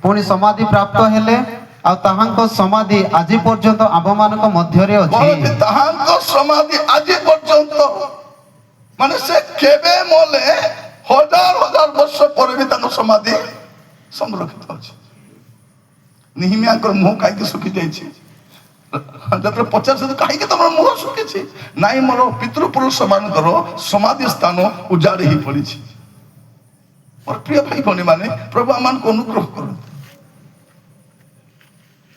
पुणी समाधि प्राप्त हेले आ ताहांको समाधि आजि पर्यंत आम्भମାନଙ୍କ मध्यरे अछि ताहांको समाधि आजि पर्यंत माने से केबे मोले हजार हजार वर्ष पर भी ताको समाधि संरक्षित अछि निहिमियाकर मुह काहे सुखी जाय छी जत्र 50 से काहे के तमर मुह सुखी छी नाइ मोर पितृपुरुष मानकर समाधि स्थान उजाड़ी ही पड़ी छी और प्रिय भाई बने माने प्रभु आमान को अनुग्रह करत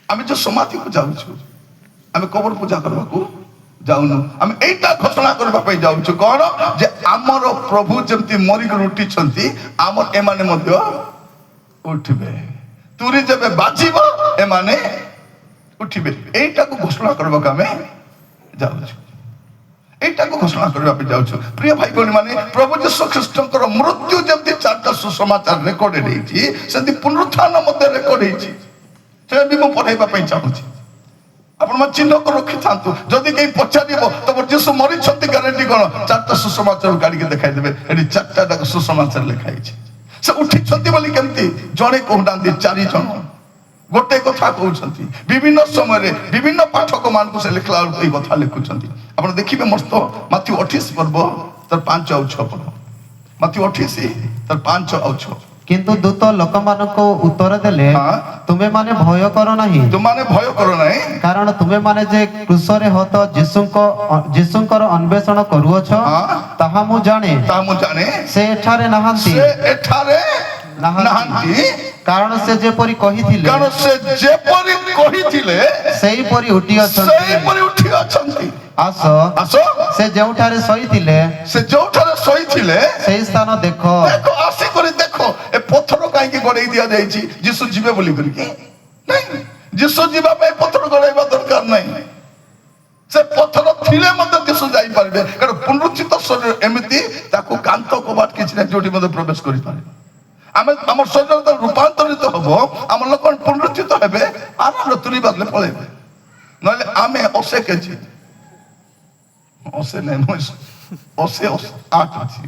आमे जो समाधि को जाउछु आमे कबर पूजा करबा को जाउनु आमे एटा घोषणा करबा पई जाउछु कोन जे हमर प्रभु जेमति मरि के उठी छंती हमर एमाने मध्य उठबे तुरी जबे बाजीबो एमाने उठबे एटा को घोषणा करबा का में जाउछु एटा को घोषणा करबा पे जाउछु प्रिय भाई बहन माने प्रभु यीशु ख्रीष्टकर मृत्यु जेमति चारटा सुसमाचार रेकॉर्डेड हेछि सेति पुनरुत्थान मध्ये रेकॉर्ड हेछि से भी मु पढाइबा पे चाहूछि आपण म चिन्ह को रखि थांतु जदी केई पछारिबो तब यीशु मरि छथि ग्यारंटी कोन चारटा सुसमाचार गाडी के देखाइ देबे एडी चारटा सुसमाचार लिखाइ छै से उठी छथि बोली केमति जणे कहउदांती चारि जण गोटे कथा कहउछथि विभिन्न समय रे विभिन्न पाठक मान को से लिखला ए कथा लिखुछथि आपण देखिबे मस्त माथि 28 पर्व तर 5 और 6 पर्व माथि 28 तर 5 और 6 किंतु दूत लोकमानको उत्तर देले तुमे माने भय करो नाही तुम माने भय करो नाही कारण तुमे माने जे क्रूसरे हत जीशुंकर अन्वेषण करूअछ ताहा मु जाने से एठारे नहांती कारण से जेपरि कहिथिले सेही परि उठी अछंती आस से जोठारे सईथिले सेही स्थान देखो आसी करी देखो ए पत्थर काहे के गड़े दिया जाई छी यीशु जीवे बोली करी की नहीं यीशु जीवा पे पत्थर गड़ाइबा दरकार नहीं से पत्थर थिले मते यीशु जाई परबे कारण पुनरुत्थित शरीर एमिति ताको कांत कबाट किछ नै जोटी मते प्रवेश करि पारे आमे हमर शरीर त रूपांतरित होबो हमर लोक पुनरुत्थित हेबे आराम तुली बदले पळेबे नले आमे ओसे के छी ओसे नै मोस ओसे आठ छी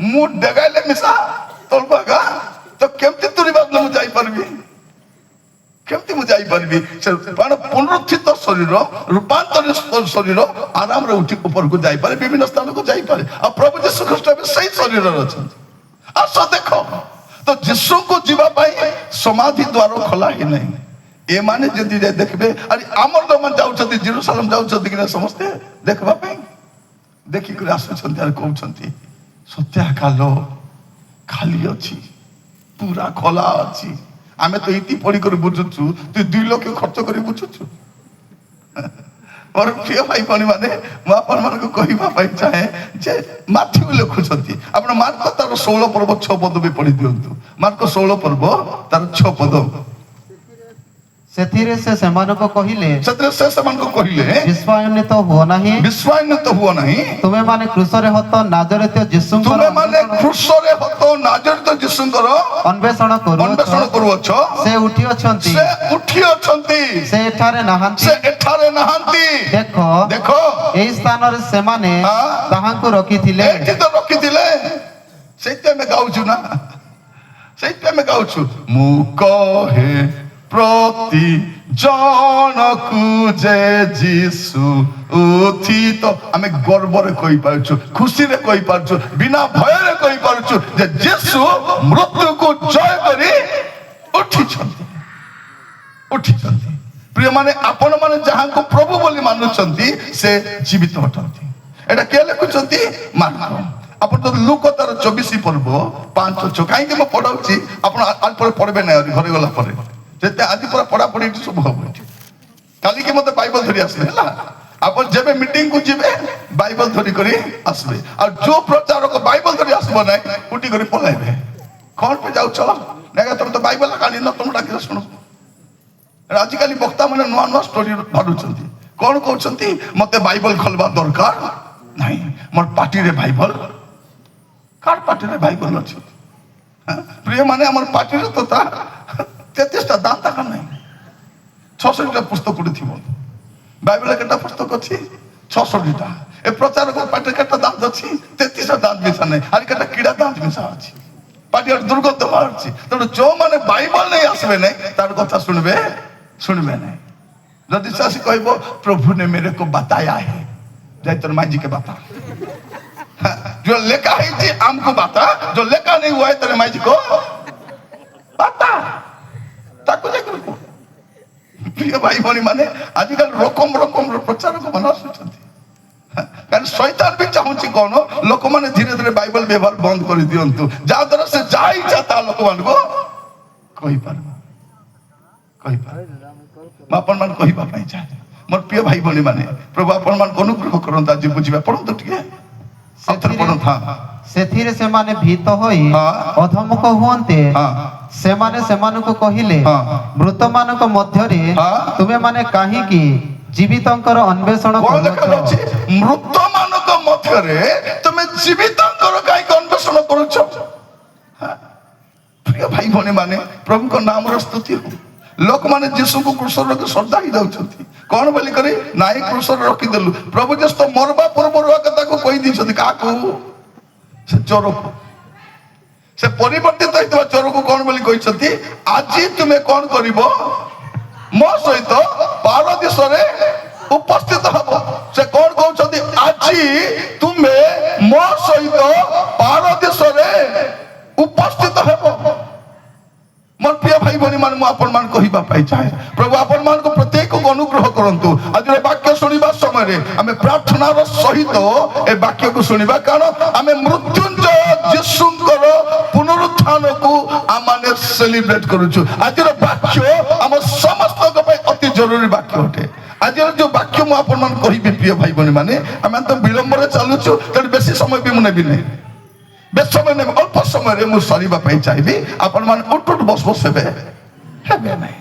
मु डगाइले मिसा तोलबागा तो केमति तुरी बदले मु जाई परबी केमति मु जाई परबी से पण पुनरुत्थित शरीर रूपांतरित शरीर आराम रे उठी ऊपर को जाई पारे विभिन्न स्थान को जाई पारे आ प्रभु यीशु ख्रीष्ट भी सही शरीर रछन आसो देखो तो यीशु को जीवा पाई समाधि द्वार खोला ही नहीं ए माने जदी देखबे अरे हमर तो मन जाउ छथि जेरूशलेम जाउ छथि कि समझते देखबा पाई देखि कर आसु छथि आ कहउ छथि सत्या कालो खाली अछि पूरा खोला अछि आमे तो इति पड़ी कर बुझुछु तू 2 लाख खर्च कर बुझुछु और प्रिय भाई बहन माने म अपन मन को कहिबा पाई चाहे जे माथि लिखु छथि आपण मार्क तार 16 पर्व 6 पद भी पढ़ी दियंतु मार्क 16 पर्व तार 6 पद सेथिरे से सेमानको कहिले विश्वान्वित हुओ नाही तुमे माने क्रूसरे हत नाजरेत यीशुंकर अन्वेषण करूअछ से उठी अछंती से एठारे नहांती देखो एई स्थान रे सेमाने ताहांको रखिथिले सेते में गाउछु मु कहे प्रति जनकु जे जीसु उथित आमे गर्व रे कहि पारछु खुशी रे कहि पारछु बिना भय रे कहि पारछु जे जीसु मृत्यु को जय करी उठी छथि प्रिय माने आपण माने जहां को प्रभु बोली मानु छथि से जीवित अटंती एटा के लेखु छथि मार्क आपण तो लूक तार 24 पर्व 5 6 काहे के म पढाउछी आपण आज पर पढबे नै घरे गला पर जेते आदि पूरा पढ़ा पढ़ी सब हो काली के मते बाइबल धरी आसले हला अपन जेबे मीटिंग को जिबे बाइबल धरी करी आसबे और जो प्रचारक बाइबल धरी आसबो नै उठी करी पलाइबे कोन पे जाउ चलो नेगा तुम तो बाइबल काली न तुम डाके सुनो आज काली वक्ता माने नुआ नुआ स्टोरी भाडु छथि कोन कहउ छथि मते बाइबल खोलबा दरकार नहीं मोर पार्टी रे बाइबल कार पार्टी रे बाइबल अछि प्रिय माने हमर पार्टी रे तो 33टा दांत का नहीं 66टा पुस्तक पढ़ी थी बाइबल केटा पुस्तक अच्छी 66टा ए प्रचार को पाटे केटा दांत अच्छी 33टा दांत मिसा नहीं आर केटा कीड़ा दांत मिसा अच्छी पाटिया दुर्गंध बाहर तेणु जो मैंने बाइबल नहीं आसबे नहीं तार कथा शुणबे नहीं जदि चाषी कह प्रभु ने मेरे को बताया है जाए तोर मांझी के बता जो लेखा है आमको बता जो लेखा नहीं हुआ है तेरे मांझी को बता ताको जाकर प्रिय भाई भनी माने आजिकल रकम रकम प्रचारक मान आसुଛନ୍ତି कारण शैतान भी चाहूची कौन लोक माने धीरे धीरे बाइबल व्यवहार बंद कर दियंतु जा द्वारा से जा इच्छा ता लोक मान को कहि पार अपन मान कहिबा पई चाहे मोर प्रिय भाई भनी माने प्रभु अपन मान को अनुग्रह करंत आज बुझिबा पड़ो तो ठीक सतर पड़ो था सेथिरे से माने भीत होई अधमुख हुअन्ते सेमाने सेमानको कहिले मृत मानक मध्यरे तुमे माने काहे की जीवितंकर अन्वेषण करूछ मृत मानक मध्यरे तुमे जीवितंकर काहे अन्वेषण करूछ प्रिय भाई भनी माने प्रभु को नाम रो स्तुति हो लोक माने यीशु को क्रूस रो श्रद्धा ही जाउछथि कोन बोली करे नाई क्रूस रो रखि देलु प्रभु जस तो मरबा पूर्व कथा को कहि दिछथि काकू से चोर को से परिवर्तित होइतबा चोर को कोन बोली कहिसथि आजि तुमे कोन करिवो मो सहित पारदेश रे उपस्थित हबो से कोन कहउछथि आजि तुमे मो सहित पारदेश रे उपस्थित हबो मोर प्रिय भाई भनी मान मु आपन मान कहिबा पाई चाहे प्रभु आपन मान को प्रत्येक को अनुग्रह करंतु आज रे वाक्य सुनिबा समय रे हमें प्रार्थना रो सहित ए वाक्य को सुनिबा कारण हमें मृत्युंजय यीशुंकर पुनरुत्थान को आमाने सेलिब्रेट करूछु आज रे वाक्य हम समस्त को पे अति जरूरी वाक्य अटे आज रे जो वाक्य मु आपन मान कहिबे प्रिय भाई भनी माने हम तो विलंब रे चालुछु त बेसी समय भी मुने भी नहीं बेस समय ने अल्प समय रे मु सरीबा पई चाहिबी आपन मान उठ बस बस हेबे नहीं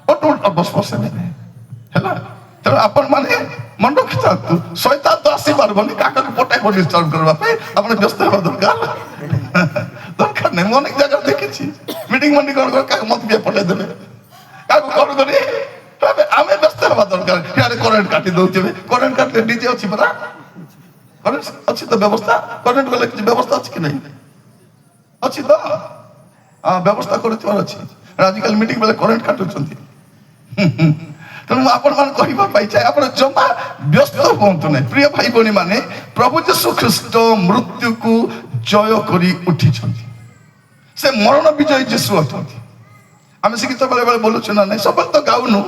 उठ बस बस हेबे नहीं हैला त आपन माने मन रखिता तू शैतान तो आसी पारबनी काका को पटाई को डिस्टर्ब करबा पे आपन व्यस्त हेबा दरकार नहीं मन एक जगह देखिछि मीटिंग मंडी कोन का मत भी पटाई देबे काको कोन करी तबे आमे व्यस्त हेबा दरकार यार करंट काटी दउथिबे करंट काटले डीजे अछि परा अच्छी तो व्यवस्था करंट वाले की व्यवस्था अच्छी कि नहीं अच्छी तो व्यवस्था करथिबार अछि आजकल मीटिंग वाले करंट काटुछंती तेणु आपण मान कहिबा पाई चाहे आपण जमा व्यस्त होंतु नहीं प्रिय भाई बणी माने प्रभु यीशु ख्रीष्ट मृत्यु को जय करी उठिछंती से मरण विजय यीशु अछंती आमे से गीत बेले बेले बोलुछ ना नहीं सब तो गाउनु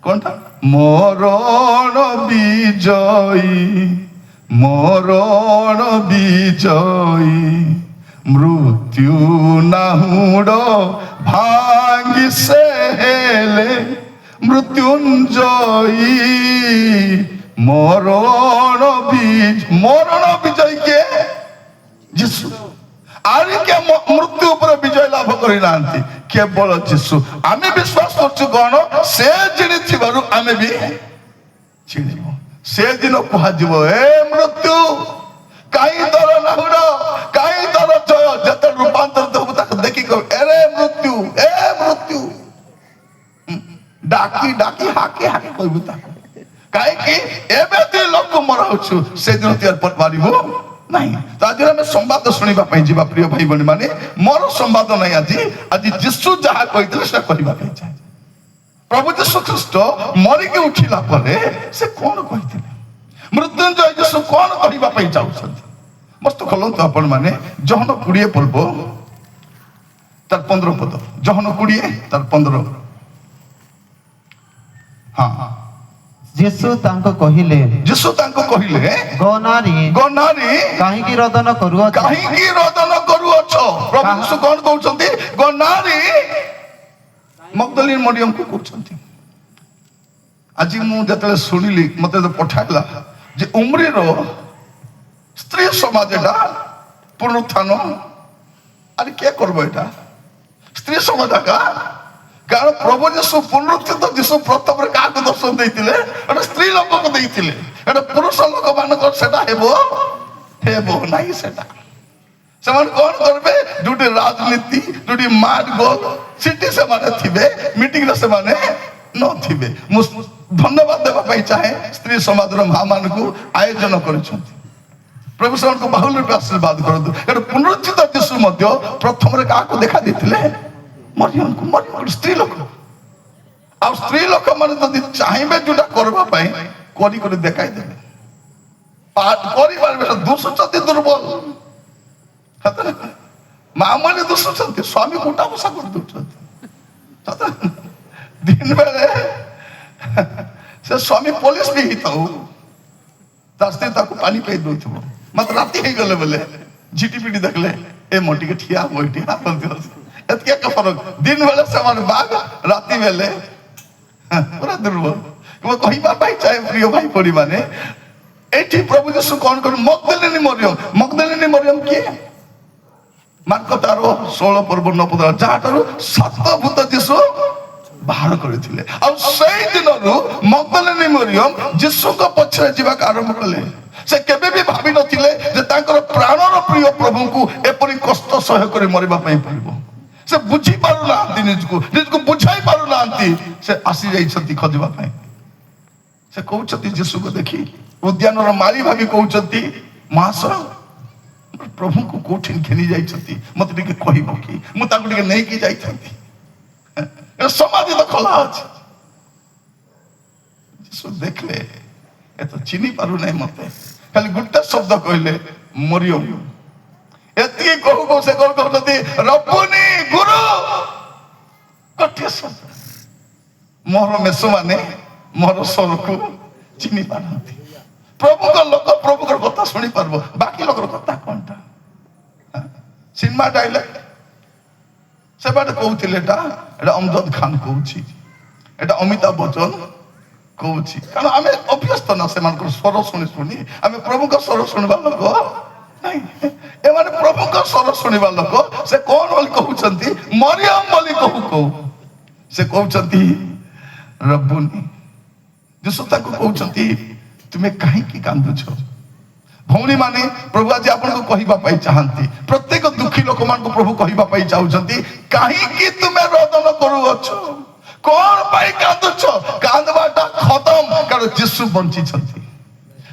कोनटा मरण विजय मरण विजयी मृत्यु नाहुड भांगी से हेले मृत्युंजयी मरण विजय के यीशु आरी के मृत्यु पर विजय लाभ करि नांती केवल यीशु आमे विश्वास करछु कोन से जिनि थिबारु आमे भी चिनिबो से दिन कहजिबो ए मृत्यु काई दर नाहुड काई दर जय जत रूपांतर देबो ताक देखि को अरे मृत्यु डाकी डाकी हाके हाके कहबो ताक काई कि एबे ती लोक मरहुछु से दिन तियार पर पारिबो नहीं तो आज हमें संवाद सुनिबा पई जिबा प्रिय भाई बणी माने मोर संवाद नहीं आज यीशु जहा कहितले से कहबा पई चाहे प्रभु यीशु ख्रीष्ट मरिके उठिला परे से कोन कहिथिले मृत्युंजय यीशु कोन कहिबा पई चाहुछथि मस्त खोलंतु आपण माने जहन 20 पर्व तार 15 पद जहन 20 तार 15 हां यीशु तांको कहिले गनारी काहे की रोदन करूअछ प्रभु यीशु कोन कहउछथि गनारी मगदलीन मरियम को कहउछथि आज मु जतले सुनिली मते तो पठाइला जे उमरी रो स्त्री समाज एटा पुनरुत्थान अरे के करबो एटा स्त्री समाज का कारण प्रभु यीशु पुनरुत्थित यीशु प्रथम रे का दर्शन देइतिले एटा स्त्री लोक को देइतिले एटा पुरुष लोक मान को सेटा हेबो नाही सेटा समान कौन करबे दुटी राजनीति दुटी मार गोल सिटी से माने थिबे मीटिंग रे से माने न थिबे धन्यवाद देबा पई चाहे स्त्री समाज रो महामान को आयोजन करछथि ପ୍ରଭୁ ସେମାନଙ୍କୁ ବାହୁଲ ରୂପେ ଆଶୀର୍ବାଦ କରନ୍ତୁ। କାରଣ ପୁନରୁତ୍ଥିତ ଯୀଶୁ ମଧ୍ୟ ପ୍ରଥମରେ କାହାକୁ ଦେଖା ଦେଇଥିଲେ? ମରିୟମକୁ। ମରିୟମ ଗୋଟେ ସ୍ତ୍ରୀ ଲୋକ, ଆଉ ସ୍ତ୍ରୀ ଲୋକମାନେ ଯଦି ଚାହିଁବେ ଯୋଉଟା କରିବା ପାଇଁ କରି କରି ଦେଖାଇଦେବେ, କରିପାରିବେ। ଦୁଷୁଛନ୍ତି ଦୁର୍ବଳ, ମା ମାନେ ଦୁଷୁଛନ୍ତି, ସ୍ୱାମୀ ମୋଟା ବସା କରିଦଉଛନ୍ତି। ଦିନ ବେଳେ ସେ ସ୍ୱାମୀ ପୋଲିସ ବି ହେଇଥାଉ, ତା ସ୍ତ୍ରୀ ତାକୁ ପାଣି ପିଇ ଦଉଥିବ, ମାତ୍ର ରାତି ହେଇଗଲେ ବେଲେ ଝିଟିପିଟି ଦେଖିଲେ ଏ ମୋ ଟିକେ ଠିଆ ହବ ଏଠି, ଏତିକି ଏକ ଫରକ। ଦିନ ବେଳେ ସେମାନେ ବାଘ, ରାତି ବେଲେ ପୁରା ଦୁର୍ବଳ। ମୁଁ କହିବା ପାଇଁ ଚାହେଁ ପ୍ରିୟ ଭାଇ ପଡ଼ି ମାନେ, ଏଇଠି ପ୍ରଭୁ ଯୀଶୁ କଣ କରୁ? ମଗଦଲିନୀ ମରିୟମ। ମଗଦଲିନୀ ମରିୟମ କିଏ? ମାର୍କ 16:9, ଯାହାଠାରୁ 7 ଭୂତ ଯୀଶୁ ବାହାର କରିଥିଲେ। ଆଉ ସେଇ ଦିନରୁ ମଗଦଲିନୀ ମରିୟମ ଯୀଶୁଙ୍କ ପଛରେ ଯିବାକୁ ଆରମ୍ଭ କଲେ। ସେ କେବେ ବି ଭାବି ନଥିଲେ ଯେ ତାଙ୍କର ପ୍ରାଣର ପ୍ରିୟ ପ୍ରଭୁଙ୍କୁ ଏପରି କଷ୍ଟ ସହ୍ୟ କରି ମରିବା ପାଇଁ ପଡ଼ିବ। ସେ ବୁଝି ପାରୁନାହାନ୍ତି, ନିଜକୁ ବୁଝାଇ ପାରୁନାହାନ୍ତି। ସେ ଆସି ଯାଇଛନ୍ତି ଖୋଜିବା ପାଇଁ। ସେ କହୁଛନ୍ତି ଯୀଶୁକୁ ଦେଖି, ଉଦ୍ୟାନର ମାଳି ଭାବି କହୁଛନ୍ତି, ମହାଶୟ ପ୍ରଭୁଙ୍କୁ କୋଉଠି ଘେନି ଯାଇଛନ୍ତି, ମତେ ଟିକେ କହିବ କି? ମୁଁ ତାଙ୍କୁ ଟିକେ ନେଇକି ଯାଇଥାନ୍ତି। ସମାଧି ତ ଖୋଲା ଅଛି। ଯୀଶୁ ଦେଖିଲେ ଏ ତ ଚିହ୍ନି ପାରୁନାହିଁ ମତେ, ଖାଲି ଗୋଟେ ଶବ୍ଦ କହିଲେ, ମରିୟମ। ଏତିକି କହୁ କହୁ ସେ କଣ କହୁଛନ୍ତି? ରବ୍ବୁନି, ଗୁରୁ। ଗୋଟିଏ ଶବ୍ଦ। ମୋର ମେଷ ମାନେ ମୋର ସ୍ୱରକୁ ଚିହ୍ନି ପାରନ୍ତି। ପ୍ରଭୁଙ୍କ ଲୋକ ପ୍ରଭୁଙ୍କର କଥା ଶୁଣି ପାରିବ, ବାକି ଲୋକର କଥା କଣଟା? ସିନେମା ଡାଇଲଗ ସେବାଟେ କହୁଥିଲେ, ଏଟା ଅମଜଦ ଖାନ କହୁଛି, ଏଟା ଅମିତାଭ ବଚ୍ଚନ କହୁଛି। କାରଣ ଆମେ ଅଭ୍ୟସ୍ତ ନା ସେମାନଙ୍କର ସ୍ୱର ଶୁଣି ଶୁଣି। ଆମେ ପ୍ରଭୁଙ୍କ ସ୍ୱର ଶୁଣିବା ଲୋକ ନାଇଁ, ଏମାନେ ପ୍ରଭୁଙ୍କ ସ୍ୱର ଶୁଣିବା ଲୋକ। ସେ କଣ ବୋଲି କହୁଛନ୍ତି? ମରିୟମ ବୋଲି କହୁ କହୁ ସେ କହୁଛନ୍ତି ରବ୍ବୁନି। ଯୀଶୁ ତାଙ୍କୁ କହୁଛନ୍ତି, ତୁମେ କାହିଁକି କାନ୍ଦୁଛ? ଭଉଣୀ ମାନେ, ପ୍ରଭୁ ଆଜି ଆପଣଙ୍କୁ କହିବା ପାଇଁ ଚାହାନ୍ତି, ପ୍ରତ୍ୟେକ ଦୁଃଖୀ ଲୋକମାନଙ୍କୁ ପ୍ରଭୁ କହିବା ପାଇଁ ଚାହୁଁଛନ୍ତି, କାହିଁକି ତୁମେ ରୋଦନ କରୁଅଛ? କଣ ପାଇଁ କାନ୍ଦୁଛ? କାନ୍ଦବାଟା ଖତମ, କାରଣ ଯୀଶୁ ବଞ୍ଚିଛନ୍ତି।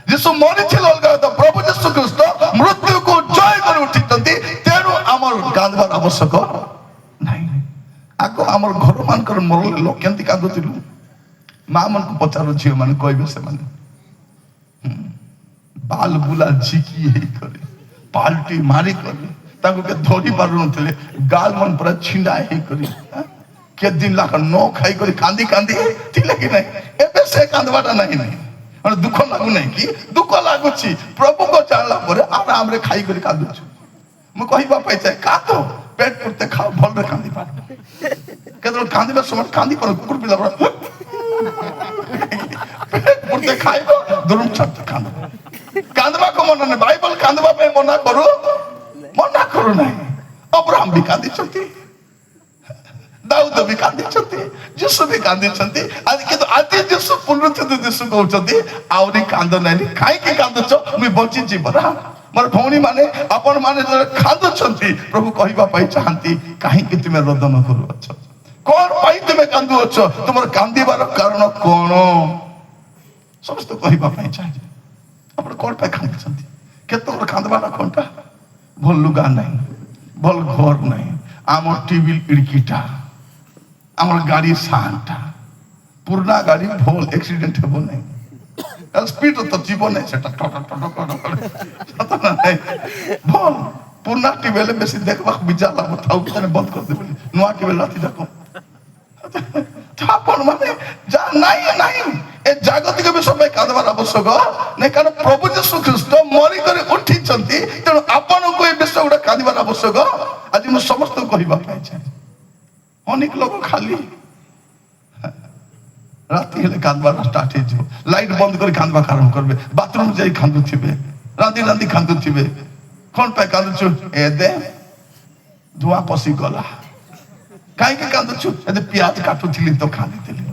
ଯୀଶୁ ମରିଥିଲେ ଅଲଗା କଥା, ପ୍ରଭୁ ଯୀଶୁ ଖ୍ରୀଷ୍ଟ ମୃତ୍ୟୁକୁ ଜୟ କରି ଉଠିଛନ୍ତି। ତେଣୁ ଆମର କାନ୍ଦବାର ଆବଶ୍ୟକ ନାହିଁ। ଆଗ ଆମର ଘର ମାନଙ୍କର ମରଲେ ଲୋକ କେମିତି କାନ୍ଦୁଥିଲୁ? ମା ମାନଙ୍କୁ ପଚାରୁ, ଝିଅ ମାନେ କହିବେ, ସେମାନେ ବାଲ ବୁଲା ଝିକି ହେଇକରି, ପାଲଟି ମାରି କରି, ତାଙ୍କୁ କେ ଧରି ପାରୁନଥିଲେ, ଗାଲ ମନ ପୁରା ଛିଣ୍ଡା ହେଇକରି, କେତେ ଦିନ ଲାଗ ନ ଖାଇକରି କାନ୍ଦି କାନ୍ଦି ଥିଲେ କି ନାହିଁ? ଏବେ ସେ କାନ୍ଦବାଟା ନାହିଁ। ନାହିଁ ଦୁଃଖ ଲାଗୁନାହିଁ କି? ଦୁଃଖ ଲାଗୁଛି। ପ୍ରଭୁଙ୍କ ଜାଣିଲା ପରେ ଆରାମରେ ଖାଇକରି କାନ୍ଦୁଛୁ। ମୁଁ କହିବା ପାଇଁ ଚାହେଁ, କାନ୍ଦ, ପେଟ ପୁରତେ ଖାଅ, ଭଲରେ କାନ୍ଦି ପାର। କେତେବେଳେ କାନ୍ଦିବା ସମୟ କାନ୍ଦି ପାର, କୁକୁର ପିଲା ପେଟ ପୁରତେ ଖାଇବ, ଦୁରୁମ ଛାଡତେ କାନ୍ଦ। କାନ୍ଦବାକୁ ମନା ନାହିଁ, ବାଇବଲ କାନ୍ଦବା ପାଇଁ ମନା କରୁନାହିଁ। ଅବ୍ରାହମ ବି କାନ୍ଦିଛନ୍ତି, ଦାଉଦ ବି କାନ୍ଦିଛନ୍ତି, ଯୀଶୁ ବି କାନ୍ଦିଛନ୍ତି। କିନ୍ତୁ ଆଜି ଯୀଶୁ ପୁନରୁତ୍ଥିତ ଯୀଶୁ କହୁଛନ୍ତି, ଆହୁରି କାନ୍ଦ ନାହିଁ। କାହିଁକି କାନ୍ଦୁଛ? ମୁଁ ବଞ୍ଚିଛି ପରା। ମୋର ଭଉଣୀ ମାନେ, ଆପଣ ମାନେ କାନ୍ଦୁଛନ୍ତି, ପ୍ରଭୁ କହିବା ପାଇଁ ଚାହାନ୍ତି, କାହିଁକି ତୁମେ ରୋଦନ କରୁଅଛ? କଣ ପାଇଁ ତୁମେ କାନ୍ଦୁଅଛ? ତୁମର କାନ୍ଦିବାର କାରଣ କଣ? ସମସ୍ତେ କହିବା ପାଇଁ ଚାହେଁ, ଆପଣ କଣ ପାଇଁ କାନ୍ଦୁଛନ୍ତି? କେତେବେଳେ କାନ୍ଦବାଟା କଣଟା? ଭଲ ଲୁଗା ନାହିଁ, ଭଲ ଘର ନାହିଁ, আমার টিভি ইড়কিটা, আমার গাড়ি সানটা, পুরনা গাড়ি ভুল অ্যাক্সিডেন্ট হব নাই, স্পিড তো জীবন নাই, সেটা ভুল। পুরনা টিভি বেশি দেখবা বিজালা থাও কি বন্ধ করে দেবে, নয়া টিভি রাতি দেখো। আপন মানে যা নাই নাই, এ জাগতিক বিষয় ପାଇଁ କାନ୍ଦବାର ଆବଶ୍ୟକ ନାହିଁ। କାରଣ ପ୍ରଭୁ ଯୀଶୁ ଖ୍ରୀଷ୍ଟ ମରିକରି ଉଠିଛନ୍ତି, ତେଣୁ ଆପଣଙ୍କୁ ଏ ବିଷୟ ଗୁଡା କାନ୍ଦିବାର ଆବଶ୍ୟକ। ଆଜି ମୁଁ ସମସ୍ତଙ୍କୁ କହିବା ପାଇଁ ଚାହେଁ, ଅନେକ ଲୋକ ଖାଲି ରାତି ହେଲେ କାନ୍ଦବାର ଷ୍ଟାର୍ଟ ହେଇଯିବ, ଲାଇଟ୍ ବନ୍ଦ କରି କାନ୍ଦବା ଆରମ୍ଭ କରିବେ, ବାଥରୁମ ଯାଇ କାନ୍ଦୁଥିବେ, ରାନ୍ଧି ରାନ୍ଧି କାନ୍ଦୁଥିବେ। କଣ ପାଇଁ କାନ୍ଦୁଛୁ? ଏ ଦେ ଧୂଆଁ ପଶିଗଲା। କାହିଁକି କାନ୍ଦୁଛୁ? ଏବେ ପିଆଜ କାଟୁଥିଲି ତ କାନ୍ଦିଥିଲି।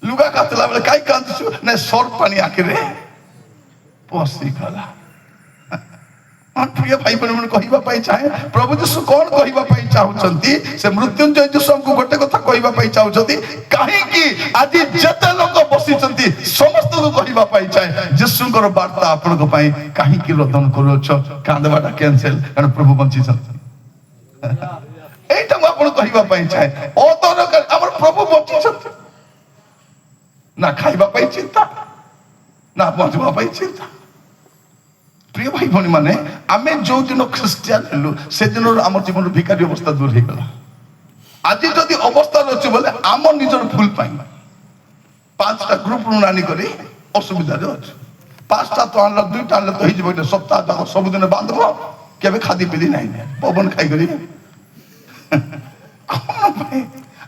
ଲୁଗା କାଟିଲା ବେଳେ କାହିଁକି କାନ୍ଦୁଛୁ? ନା ସର ପାଣି ଆଖିରେ ପଶିଗଲା। ପ୍ରିୟ ଭାଇ ଭଉଣୀ କହିବା ପାଇଁ ଚାହେଁ, ପ୍ରଭୁ ଯୀଶୁ କଣ କହିବା ପାଇଁ ଚାହୁଁଛନ୍ତି? ସେ ମୃତ୍ୟୁଞ୍ଜୟ ଯୀଶୁ ଆମକୁ ଗୋଟେ କଥା କହିବା ପାଇଁ ଚାହୁଁଛନ୍ତି, କାହିଁକି ଆଜି ଯେତେ ଲୋକ ବସିଛନ୍ତି ସମସ୍ତଙ୍କୁ କହିବା ପାଇଁ ଚାହେଁ ଯୀଶୁଙ୍କର ବାର୍ତ୍ତା ଆପଣଙ୍କ ପାଇଁ କାହିଁକି ରୋଦନ କରୁଅଛ କାନ୍ଦବାଟା କ୍ୟାନ୍ସେଲ କାରଣ ପ୍ରଭୁ ବଞ୍ଚିଛନ୍ତି এইটা ମୁଁ ଆପଣ କହିବା ପାଇଁ ଚାହେଁ ଅଦରକାର ଆମର ପ୍ରଭୁ ବଞ୍ଚିଛନ୍ତି ନା ଖାଇବା ପାଇଁ ଚିନ୍ତା ନା ବଞ୍ଚିବା ପାଇଁ ଚିନ୍ତା প্রিয় ভাই ভনী মানে আমি যেদিন খ্রিস্টিয়ান হেলু সেদিন আমার জীবন ভিকারি অবস্থা দূর হয়ে গেল আজি যদি অবস্থা রয়েছে বলে আমার নিজের ভুল পাই 5টা গ্রুপ ঋণ আনি করে অসুবিধারে অছে 5টা তো আনলা 2টা আনলে তো হয়ে যাবে সপ্তাহ যাক সবুদিনে বাঁধব কেবে খাদি পিদি নাই পবন খাই করি কোন ভাই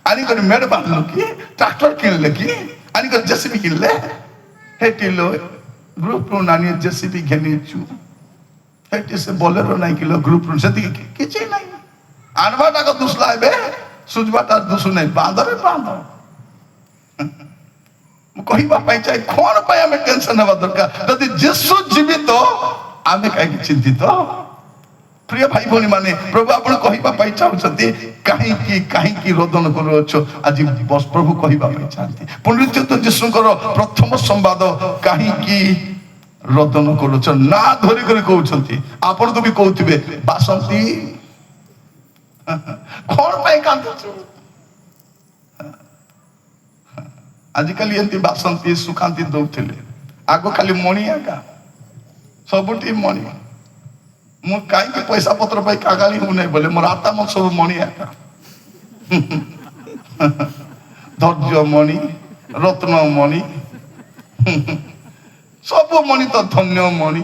আনি করে মেড় বাঁধলো কি ট্রাক্টর কিনলে কি আনি করে জেসিবি কিনলে হেটিলো গ্রুপ ঋণ আনিয়ে জেসিবি ঘেনিয়েছু হেটি সে বলেরো নাই কিলো গ্রুপ ঋণ সেদিকে কিছু নাই আনবা টাকা দুষ লাগবে সুজবাটার দোষ নাই বাঁধরে বাঁধ কহিবা পাই চাই কোন পাই আমি টেনশন হওয়া দরকার যদি যিশু জীবিত আমি কাহিঁকি চিন্তিত প্রিয় ভাই ভনী মানে প্রভু আপনি কহিবা পাই চাহুଛନ୍ତି কাহিঁকি ରୋଦନ କରୁଅଛ ଆଜି ପ୍ରଭୁ କହିବା ପାଇଁ ଚାହାନ୍ତି ପୁନରୁତ୍ଥିତ ଯୀଶୁଙ୍କର ପ୍ରଥମ ସମ୍ବାଦ କାହିଁକି ରୋଦନ କରୁଛ ନା ଧରି କରି କହୁଛନ୍ତି ଆପଣଙ୍କୁ ବି କହୁଥିବେ ବାସନ୍ତୀ କଣ ପାଇଁ କାନ୍ଦୁଛ ଆଜିକାଲି ଏମିତି ବାସନ୍ତୀ ସୁକାନ୍ତି ଦଉଥିଲେ ଆଗ ଖାଲି ମଣି ଆକା ସବୁଠି ମଣି ମୁଁ କାହିଁକି ପଇସା ପତ୍ର ପାଇଁ କାଗାଳି ହଉନାହିଁ ବୋଲେ ମୋର ଆତ୍ମା ସବୁ ମଣି ଆକା ଧୈର୍ଯ୍ୟ ମଣି ରତ୍ନ ମଣି ସବୁ ମଣି ତ ଧନ୍ୟ ମଣି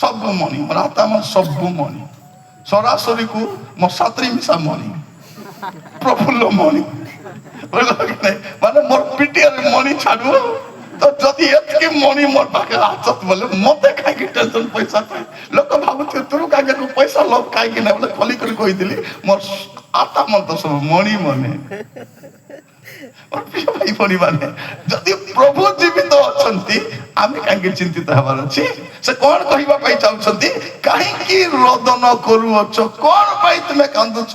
ସବୁ ମଣି ମୋର ଆତ୍ମା ସବୁ ମଣି ସରାସରିକୁ ମୋ ସାତ୍ରୀ ମିଶା ମଣି ପ୍ରଫୁଲ୍ଲ ମଣି ମାନେ ମୋର ପିଟିଆରେ ମଣି ଛାଡୁ ତ ଯଦି ଏତିକି ମଣି ମୋର ପାଖରେ ଆସତ ବୋଲେ ମତେ କାହିଁକି ଟେନସନ ପଇସା ପାଇଁ ଲୋକ ଭାବୁଥିବେ ତୋର କାହିଁକି ପଇସା ଲୋକ କାହିଁକି ନା ବୋଲେ ଖୋଲି କରି କହିଥିଲି ମୋର ଆତ୍ମା ତ ସବୁ ମଣି ମନେ ଭାଇ ଭଣୀ ମାନେ ଯଦି ପ୍ରଭୁ ଜୀବିତ ଅଛନ୍ତି ଆମେ କାହିଁକି ଚିନ୍ତିତ ହେବାର ଅଛି ସେ କଣ କହିବା ପାଇଁ ଚାହୁଁଛନ୍ତି କାହିଁକି ରୋଦନ କରୁଅଛ କଣ ପାଇଁ ତୁମେ କାନ୍ଦୁଛ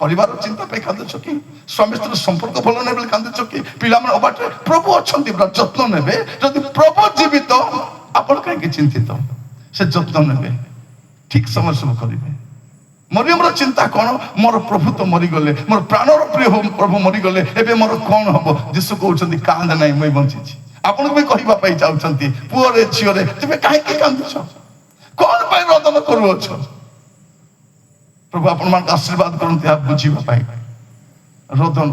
ପରିବାର ଚିନ୍ତା ପାଇଁ କାନ୍ଦୁଛ କି ସ୍ୱାମୀ ସ୍ତ୍ରୀ ସମ୍ପର୍କ ଭଲ ନାହିଁ ବୋଲି କାନ୍ଦୁଛ କି ପିଲାମାନେ ଅବାଟରେ ପ୍ରଭୁ ଅଛନ୍ତି ପୁରା ଯତ୍ନ ନେବେ ଯଦି ପ୍ରଭୁ ଜୀବିତ ଆପଣ କାହିଁକି ଚିନ୍ତିତ ସେ ଯତ୍ନ ନେବେ ଠିକ ସମୟ ସବୁ କରିବେ ମରିୟମର ଚିନ୍ତା କଣ ମୋର ପ୍ରଭୁ ତ ମରିଗଲେ ମୋର ପ୍ରାଣର ପ୍ରିୟ ପ୍ରଭୁ ମରିଗଲେ ଏବେ ମୋର କଣ ହବ ଯୀଶୁ କହୁଛନ୍ତି କାନ୍ଦ ନାହିଁ ମୁଁ ବଞ୍ଚିଛି ଆପଣଙ୍କୁ ବି କହିବା ପାଇଁ ଚାହୁଁଛନ୍ତି ପୁଅରେ ଝିଅରେ ତୁମେ କାହିଁକି କାନ୍ଦୁଛ କଣ ପାଇଁ ରୋଦନ କରୁଅଛ ପ୍ରଭୁ ଆପଣମାନଙ୍କୁ ଆଶୀର୍ବାଦ କରନ୍ତି ଏହା ବୁଝିବା ପାଇଁ ରୋଦନ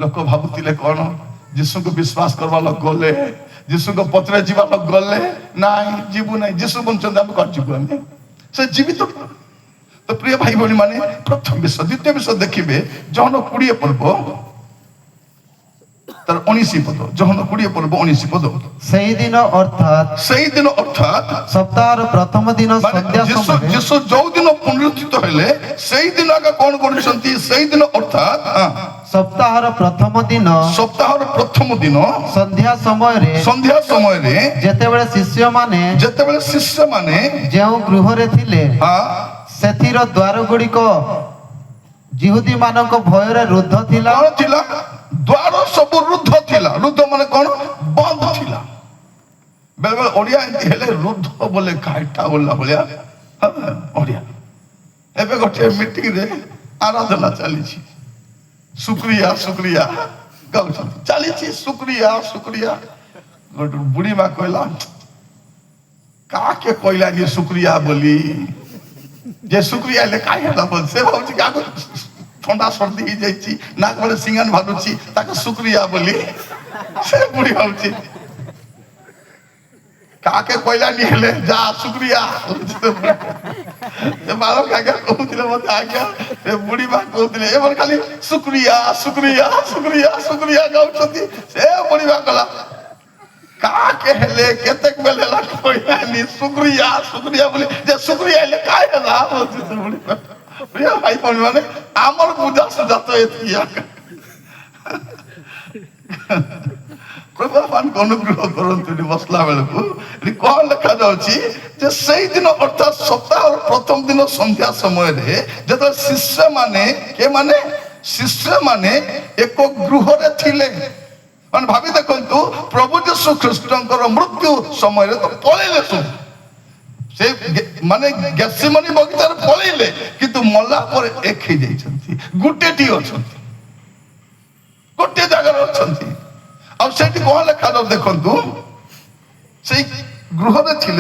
ଲୋକ ଭାବୁଥିଲେ କଣ ଯୀଶୁଙ୍କୁ ବିଶ୍ୱାସ କରିବା ଲୋକ ଗଲେ ଯୀଶୁଙ୍କ ପତ୍ରରେ ଯିବା ଲୋକ ଗଲେ ନାଇଁ ଯିବୁ ନାହିଁ ଯୀଶୁ ବଞ୍ଚନ୍ତି ଆମେ କୁଆଡେ ଯିବୁ ଆମେ ସେ ଜୀବିତ ତ ପ୍ରିୟ ଭାଇ ଭଉଣୀ ମାନେ ପ୍ରଥମ ବିଷୟ ଦ୍ୱିତୀୟ ବିଷୟ ଦେଖିବେ ଜହନ 20 ପର୍ବ ତାର 19 ପଦ ଜହନ 20 ପର୍ବ 19 ପଦ সেই দিন অর্থাৎ ସପ୍ତାହର প্রথম দিন সন্ধ্যা সময়ে ଯୀଶୁ ଯୋଉ ଦିନ ପୁନରୁତ୍ଥିତ ହେଲେ ସେଇ ଦିନ ଆଗ କଣ କରୁଛନ୍ତି ସେଇ ଦିନ ଅର୍ଥାৎ সপ্তাহর প্রথম দিন সন্ধ্যা সময়ে যেতেবেলে শিষ্যমানে যেও গৃহরে থিলে সেথির দ্বার গুড়িক জিহুদী মানক ভୟରେ রুদ্ধ থিলা ଦ୍ୱାର ସବୁ ରୁଦ୍ଧ ଥିଲା ରୁଦ୍ଧ ମାନେ କଣ ବନ୍ଦ ଥିଲା ବେଳେ ବେଳେ ଓଡିଆ ଏମିତି ହେଲେ ରୁଦ୍ଧ ବୋଲେ କାଇଟା ବୋଲା ଭଳିଆ ଓଡିଆ ଏବେ ଗୋଟେ ମିଟିଂରେ ଆରାଧନା ଚାଲିଛି शुक्रिया शुक्रिया गाउछन् चालिछि शुक्रिया शुक्रिया गोटे बुढ़ी माँ कहला काके कहला जे शुक्रिया बोली जे शुक्रिया ले काहे होला बोल से भाउछि काको ठंडा सर्दी ही जाइछि नाक बड़े सिंगान भानुछि ताके शुक्रिया बोली से बुढ़ी भाउछि काके कहला नि हेले जा शुक्रिया बालक आज्ञा कहूଥିଲେ मते आज्ञा ए बुढ़ी माँ कहूଥିଲେ ए मन खाली शुक्रिया शुक्रिया शुक्रिया शुक्रिया गाउछथि से बुढ़ी माँ कहला काके हेले केतेक बेले ला कहला नि शुक्रिया शुक्रिया बोली जे शुक्रिया ले काहे होला बोलछि से बुढ़ी प्रिय भाई बहन माने आमर पूजा सुजा तो एतिया प्रभु को अनुग्रह करते बसला बेलू कौन लिखा जाऊँगी से दिन अर्थात सप्ताह प्रथम दिन संध्या समय जो शिष्य माने के माने ଶିଷ୍ୟମାନେ ଏକ ଗୃହରେ ଥିଲେ। ମାନେ ଭାବି ଦେଖନ୍ତୁ, ପ୍ରଭୁ ଯୀଶୁ ଖ୍ରୀଷ୍ଟଙ୍କର ମୃତ୍ୟୁ ସମୟରେ ତ ପଳେଇଲେ ସବୁ, ସେ ମାନେ ଗେଥସେମନି ବଗିଚାରେ ପଳେଇଲେ, କିନ୍ତୁ ମଲା ପରେ ଏକ ହେଇଯାଇଛନ୍ତି, ଗୋଟେଟି ଅଛନ୍ତି, ଗୋଟିଏ ଜାଗାରେ ଅଛନ୍ତି। ଆଉ ସେଇଠି କଣ ଲେଖା ଦେଖନ୍ତୁ, ସେଇ ଗୃହରେ ଥିଲେ।